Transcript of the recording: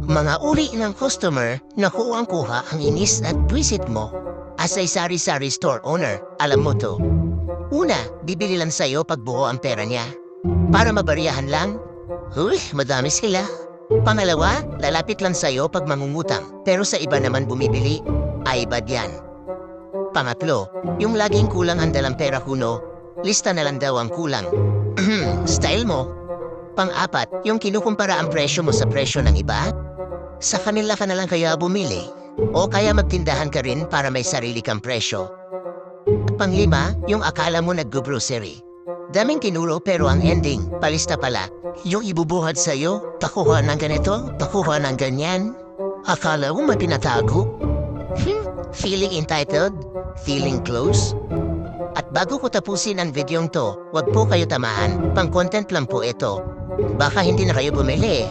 Mga uri ng customer na kuwang-kuha ang inis at buwisit mo. As a sari-sari store owner, alam mo to. Una, bibili lang sa'yo pag buo ang pera niya. Para mabariyahan lang, huy, madami sila. Pangalawa, lalapit lang sa'yo pag mangungutang. Pero sa iba naman bumibili, ay bad yan. Pangatlo, yung laging kulang ang dalang pera kuno, lista na lang daw ang kulang. Style mo. Pang-apat, yung kinukumpara ang presyo mo sa presyo ng iba. Sa kanila ka na lang kaya bumili. O kaya magtindahan ka rin para may sarili kang presyo. At panglima, yung akala mo nag-grocery. Daming tinuro pero ang ending, palista pala. Yung ibubuhat sa'yo, takuha ng ganito, takuha ng ganyan. Akala mo may pinatago? Feeling entitled? Feeling close? At bago ko tapusin ang videong to, wag po kayo tamaan, pang-content lang po ito. Baka hindi na kayo bumili.